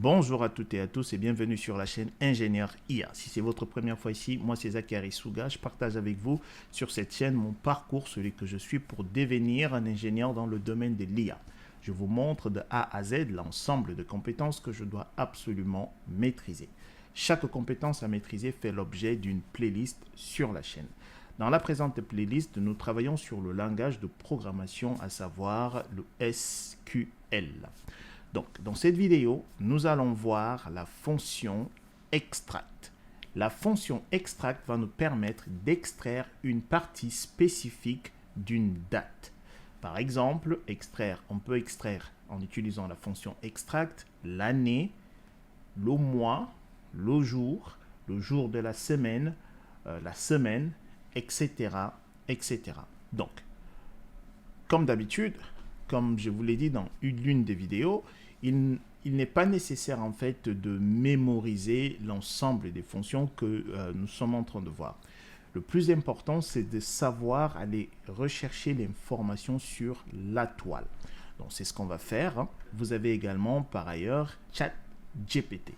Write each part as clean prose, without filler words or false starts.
Bonjour à toutes et à tous et bienvenue sur la chaîne Ingénieur IA. Si c'est votre première fois ici, moi c'est Zachary Souga. Je partage avec vous sur cette chaîne mon parcours, celui que je suis pour devenir un ingénieur dans le domaine de l'IA. Je vous montre de A à Z l'ensemble de compétences que je dois absolument maîtriser. Chaque compétence à maîtriser fait l'objet d'une playlist sur la chaîne. Dans la présente playlist, nous travaillons sur le langage de programmation, à savoir le SQL. Donc, dans cette vidéo, nous allons voir la fonction extract. La fonction extract va nous permettre d'extraire une partie spécifique d'une date. Par exemple, on peut extraire en utilisant la fonction extract l'année, le mois, le jour de la semaine, etc., etc. Donc, comme d'habitude, comme je vous l'ai dit dans l'une des vidéos, il n'est pas nécessaire en fait de mémoriser l'ensemble des fonctions que nous sommes en train de voir. Le plus important, c'est de savoir aller rechercher l'information sur la toile. Donc, c'est ce qu'on va faire. Vous avez également, par ailleurs, ChatGPT.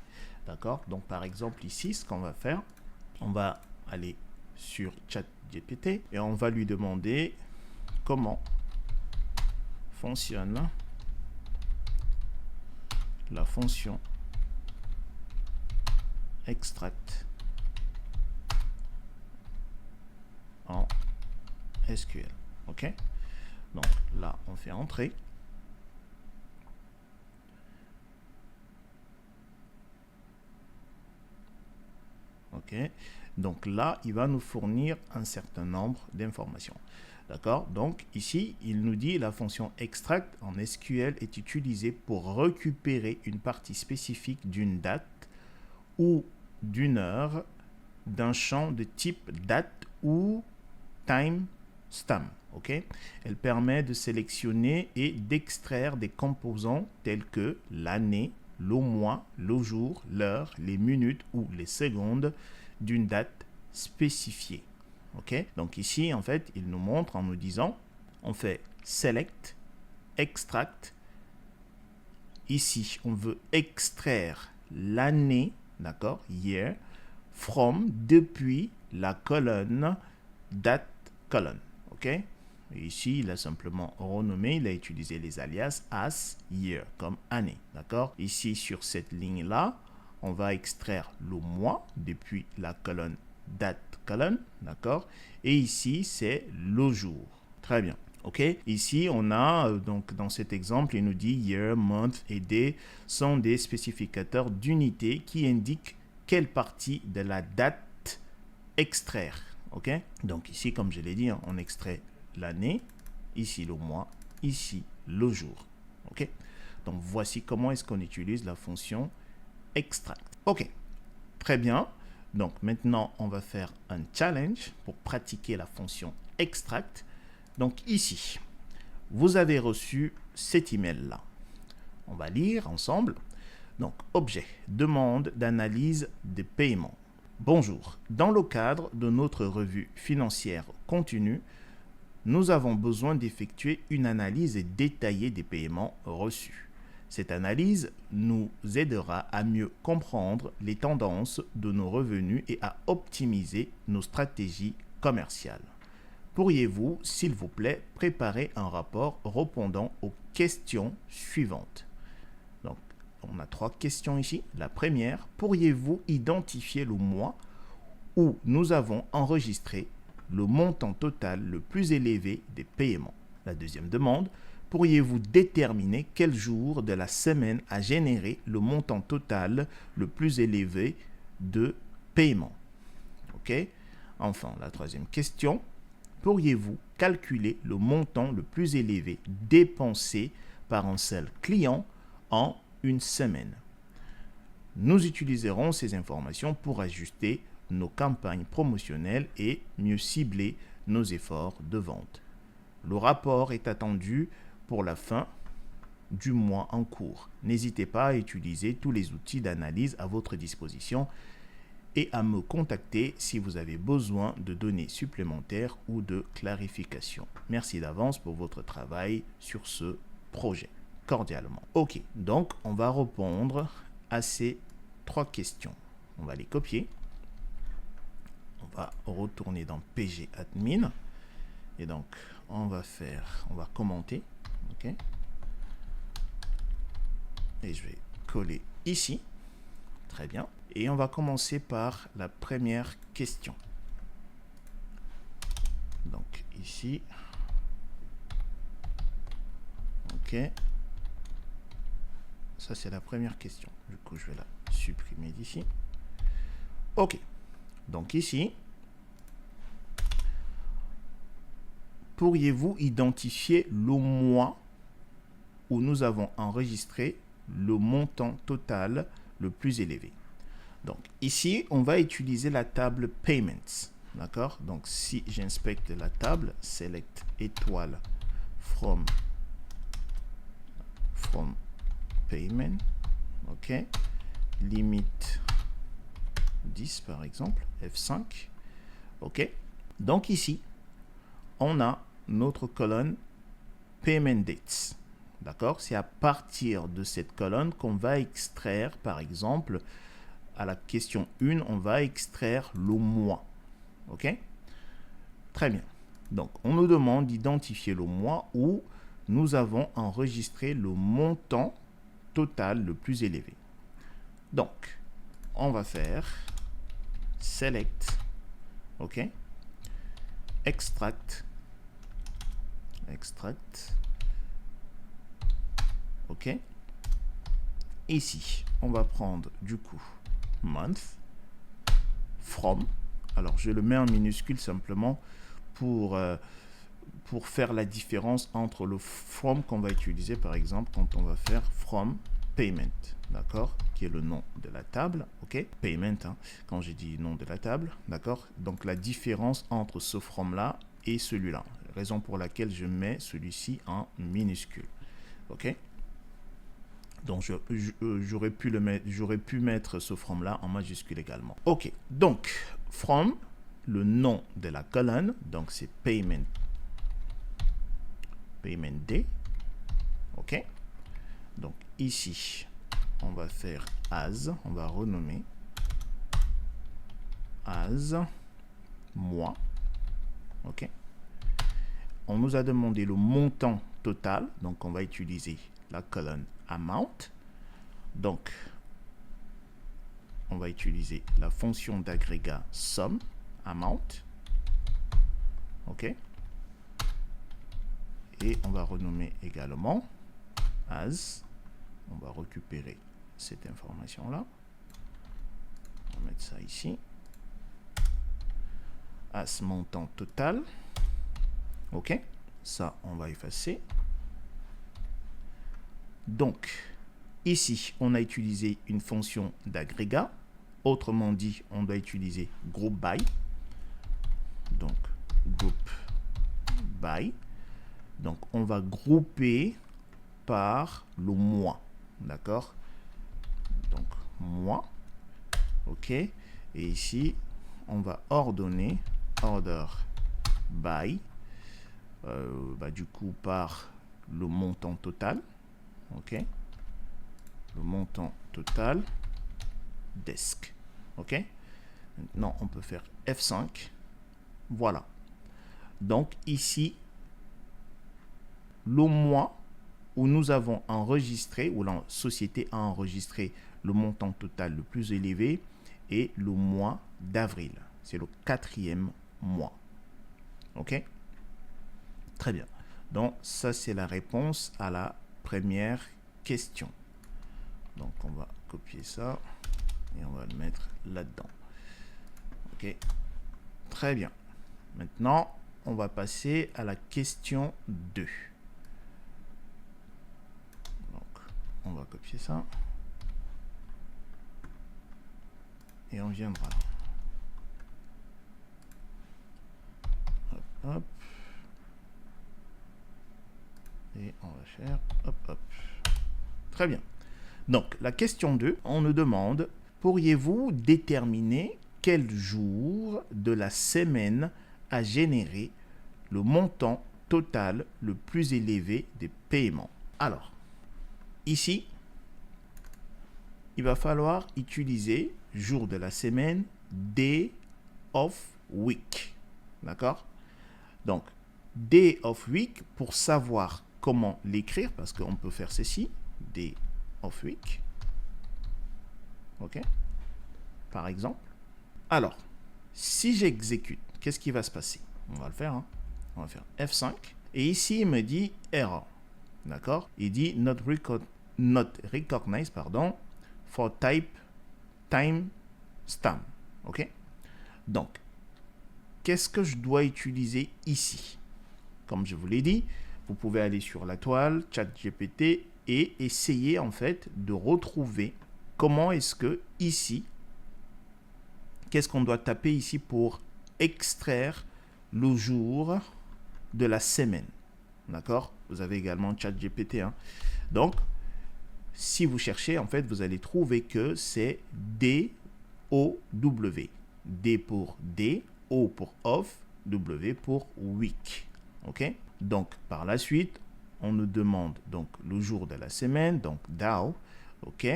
D'accord? Donc, par exemple, ici, ce qu'on va faire, on va aller sur ChatGPT et on va lui demander comment fonctionne la fonction extract en SQL. OK? Donc là, on fait entrer. OK? Donc là, il va nous fournir un certain nombre d'informations. D'accord? Donc ici, il nous dit la fonction extract en SQL est utilisée pour récupérer une partie spécifique d'une date ou d'une heure d'un champ de type date ou timestamp. OK? Elle permet de sélectionner et d'extraire des composants tels que l'année, le mois, le jour, l'heure, les minutes ou les secondes d'une date spécifiée. OK? Donc ici, en fait, il nous montre en nous disant, on fait select, extract. Ici, on veut extraire l'année, d'accord, year, depuis la colonne, date, colonne. OK? Et ici, il a simplement renommé, il a utilisé les alias as, year, comme année, d'accord? Ici, sur cette ligne-là, on va extraire le mois depuis la colonne date, colonne, d'accord? Et ici, c'est le jour. Très bien. OK? Ici, on a, donc dans cet exemple, il nous dit year, month et day sont des spécificateurs d'unité qui indiquent quelle partie de la date extraire. OK? Donc ici, comme je l'ai dit, on extrait l'année, ici le mois, ici le jour. OK? Donc voici comment est-ce qu'on utilise la fonction extract. OK. Très bien. Donc maintenant, on va faire un challenge pour pratiquer la fonction extract. Donc ici, vous avez reçu cet email-là. On va lire ensemble. Donc, objet, demande d'analyse des paiements. Bonjour, dans le cadre de notre revue financière continue, nous avons besoin d'effectuer une analyse détaillée des paiements reçus. Cette analyse nous aidera à mieux comprendre les tendances de nos revenus et à optimiser nos stratégies commerciales. Pourriez-vous, s'il vous plaît, préparer un rapport répondant aux questions suivantes? Donc, on a 3 questions ici. La première, pourriez-vous identifier le mois où nous avons enregistré le montant total le plus élevé des paiements? La deuxième demande, pourriez-vous déterminer quel jour de la semaine a généré le montant total le plus élevé de paiement? OK? Enfin, la troisième question, pourriez-vous calculer le montant le plus élevé dépensé par un seul client en une semaine? Nous utiliserons ces informations pour ajuster nos campagnes promotionnelles et mieux cibler nos efforts de vente. Le rapport est attendu pour la fin du mois en cours. N'hésitez pas à utiliser tous les outils d'analyse à votre disposition et à me contacter si vous avez besoin de données supplémentaires ou de clarifications. Merci d'avance pour votre travail sur ce projet. Cordialement. OK, donc on va répondre à ces 3 questions. On va les copier. On va retourner dans PG Admin. Et donc, on va commenter. OK. Et je vais coller ici. Très bien. Et on va commencer par la première question. Donc, ici. OK. Ça, c'est la première question. Du coup, je vais la supprimer d'ici. OK. Donc, ici, pourriez-vous identifier le mois où nous avons enregistré le montant total le plus élevé? Donc, ici, on va utiliser la table Payments. D'accord? Donc, si j'inspecte la table, Select étoile from Payment. OK. Limite 10, par exemple. F5. OK. Donc, ici, on a notre colonne Payment Dates. D'accord? C'est à partir de cette colonne qu'on va extraire, par exemple, à la question 1, on va extraire le mois. OK? Très bien. Donc, on nous demande d'identifier le mois où nous avons enregistré le montant total le plus élevé. Donc, on va faire Select, OK? Extract, OK? Ici, on va prendre du coup month, from. Alors, je le mets en minuscule simplement pour faire la différence entre le from qu'on va utiliser, par exemple, quand on va faire from payment, d'accord, qui est le nom de la table, OK, payment, hein, quand j'ai dit nom de la table, d'accord, donc la différence entre ce from là et celui-là, raison pour laquelle je mets celui-ci en minuscule, OK. Donc, j'aurais pu mettre ce from là en majuscule également. OK, donc from, le nom de la colonne, donc c'est payment day. OK. Donc ici, on va faire as, on va renommer as mois. OK. On nous a demandé le montant total, donc on va utiliser la colonne amount. Donc, on va utiliser la fonction d'agrégat sum amount. OK. Et on va renommer également as. On va récupérer cette information-là. On va mettre ça ici. As montant total. OK. Ça, on va effacer. Donc, ici, on a utilisé une fonction d'agrégat. Autrement dit, on doit utiliser group by. Donc, group by. Donc, on va grouper par le mois. D'accord? Donc, mois. OK. Et ici, on va ordonner order by. Du coup, par le montant total. OK. Le montant total desk. OK. Maintenant, on peut faire F5. Voilà. Donc, ici, le mois où nous avons enregistré, où la société a enregistré le montant total le plus élevé est le mois d'avril. C'est le 4e mois. OK? Très bien. Donc, ça, c'est la réponse à la première question. Donc, on va copier ça et on va le mettre là-dedans. OK? Très bien. Maintenant, on va passer à la question 2. On va copier ça. Et on viendra. Hop, hop. Et on va faire hop, hop. Très bien. Donc, la question 2, on nous demande, pourriez-vous déterminer quel jour de la semaine a généré le montant total le plus élevé des paiements? Alors, ici, il va falloir utiliser jour de la semaine, day of week. D'accord? Donc, day of week, pour savoir comment l'écrire, parce qu'on peut faire ceci, day of week. OK? Par exemple. Alors, si j'exécute, qu'est-ce qui va se passer? On va le faire, hein? On va faire F5. Et ici, il me dit error. D'accord? Il dit not recognized, pardon, for type time stamp. OK? Donc, qu'est-ce que je dois utiliser ici? Comme je vous l'ai dit, vous pouvez aller sur la toile, ChatGPT, et essayer en fait de retrouver comment est-ce que ici, qu'est-ce qu'on doit taper ici pour extraire le jour de la semaine. D'accord? Vous avez également ChatGPT. Hein? Donc, si vous cherchez, en fait, vous allez trouver que c'est D-O-W. D pour day, O pour off, W pour week. OK? Donc, par la suite, on nous demande donc le jour de la semaine, donc DAO. OK?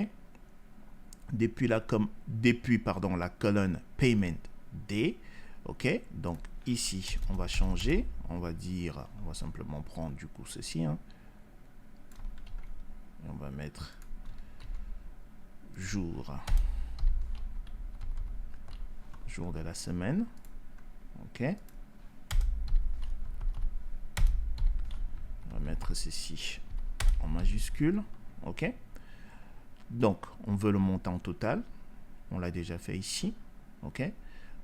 Depuis la colonne Payment Day. OK? Donc, ici, on va changer. On va dire, on va simplement prendre du coup ceci. Hein. Et on va mettre jour de la semaine. OK? On va mettre ceci en majuscule. OK? Donc, on veut le montant total. On l'a déjà fait ici. OK?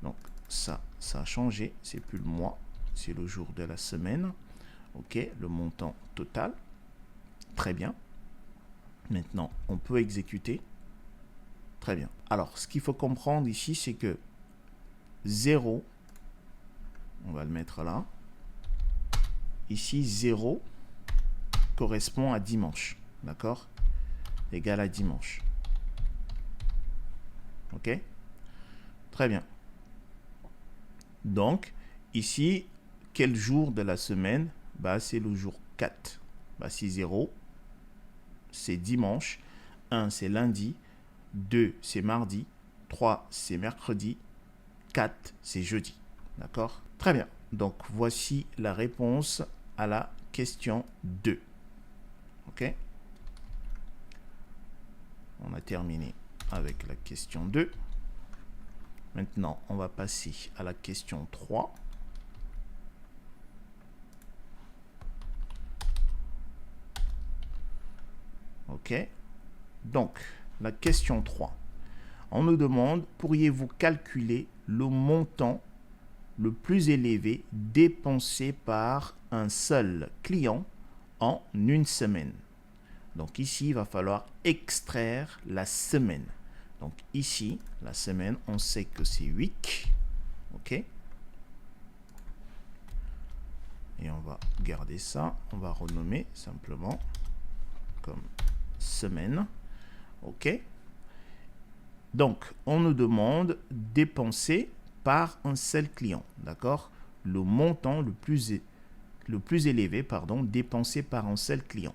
Donc, ça a changé. C'est plus le mois. C'est le jour de la semaine. OK? Le montant total. Très bien. Maintenant, on peut exécuter. Très bien. Alors, ce qu'il faut comprendre ici, c'est que 0, on va le mettre là. Ici, 0 correspond à dimanche. D'accord? Égal à dimanche. OK? Très bien. Donc, ici, quel jour de la semaine? Bah, c'est le jour 4. Bah, si 0, c'est dimanche. 1, c'est lundi. 2, c'est mardi. 3, c'est mercredi. 4, c'est jeudi. D'accord? Très bien. Donc, voici la réponse à la question 2. OK? On a terminé avec la question 2. Maintenant, on va passer à la question 3. OK? Donc, la question 3. On nous demande, pourriez-vous calculer le montant le plus élevé dépensé par un seul client en une semaine? Donc ici, il va falloir extraire la semaine. Donc ici, la semaine, on sait que c'est week. OK? Et on va garder ça. On va renommer simplement comme semaine. OK? Donc, on nous demande dépenser par un seul client. D'accord? Le montant le plus élevé, dépensé par un seul client.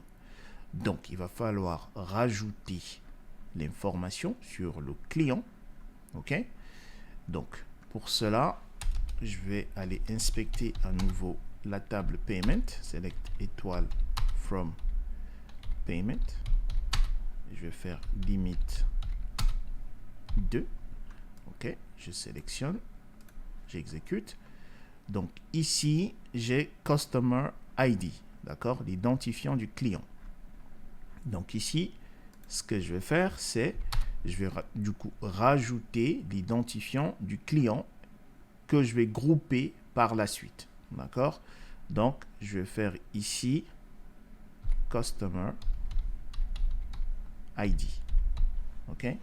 Donc, il va falloir rajouter l'information sur le client. OK? Donc, pour cela, je vais aller inspecter à nouveau la table Payment. Select étoile from Payment. Je vais faire limite 2. OK? Je sélectionne. J'exécute. Donc, ici, j'ai Customer ID. D'accord? L'identifiant du client. Donc ici, ce que je vais faire, c'est, je vais du coup rajouter l'identifiant du client que je vais grouper par la suite. D'accord? Donc, je vais faire ici Customer ID. OK? Et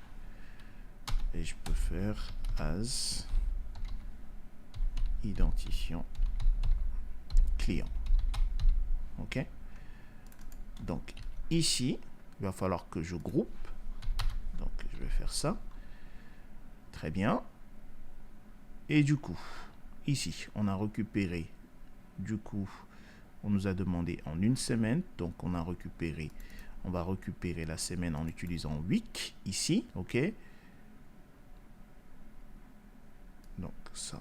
je peux faire as identifiant client. OK? Donc, ici, il va falloir que je groupe. Donc, je vais faire ça. Très bien. Et du coup, ici, on a récupéré, du coup, on nous a demandé en une semaine. Donc, on a récupéré On va récupérer la semaine en utilisant week ici, ok. Donc ça,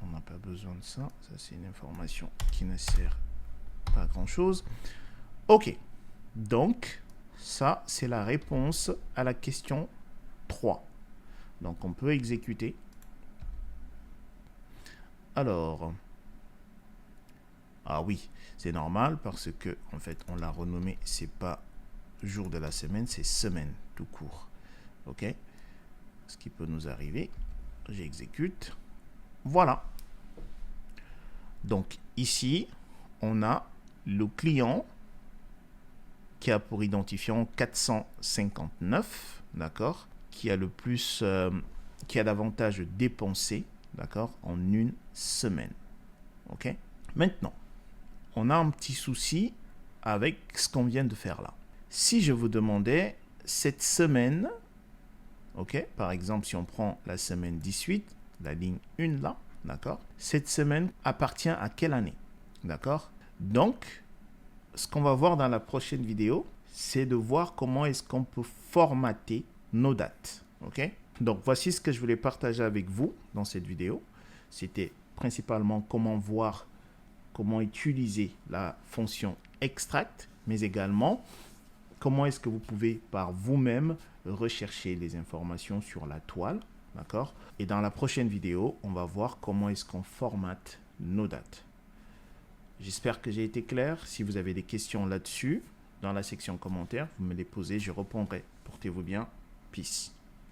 on n'a pas besoin de ça. Ça, c'est une information qui ne sert pas à grand chose. Ok, donc ça, c'est la réponse à la question 3. Donc on peut exécuter. Alors, ah oui, c'est normal parce que en fait, on l'a renommé, c'est pas jour de la semaine, c'est semaine tout court. Ok, ce qui peut nous arriver, j'exécute. Voilà. Donc ici, on a le client qui a pour identifiant 459, d'accord, qui a le plus, qui a davantage dépensé, d'accord, en une semaine. Ok. Maintenant, on a un petit souci avec ce qu'on vient de faire là. Si je vous demandais cette semaine, ok, par exemple, si on prend la semaine 18, la ligne 1 là, d'accord, cette semaine appartient à quelle année, d'accord? Donc, ce qu'on va voir dans la prochaine vidéo, c'est de voir comment est-ce qu'on peut formater nos dates, ok? Donc, voici ce que je voulais partager avec vous dans cette vidéo. C'était principalement comment voir, comment utiliser la fonction extract, mais également comment est-ce que vous pouvez par vous-même rechercher les informations sur la toile, d'accord? Et dans la prochaine vidéo, on va voir comment est-ce qu'on formate nos dates. J'espère que j'ai été clair. Si vous avez des questions là-dessus, dans la section commentaires, vous me les posez, je répondrai. Portez-vous bien. Peace.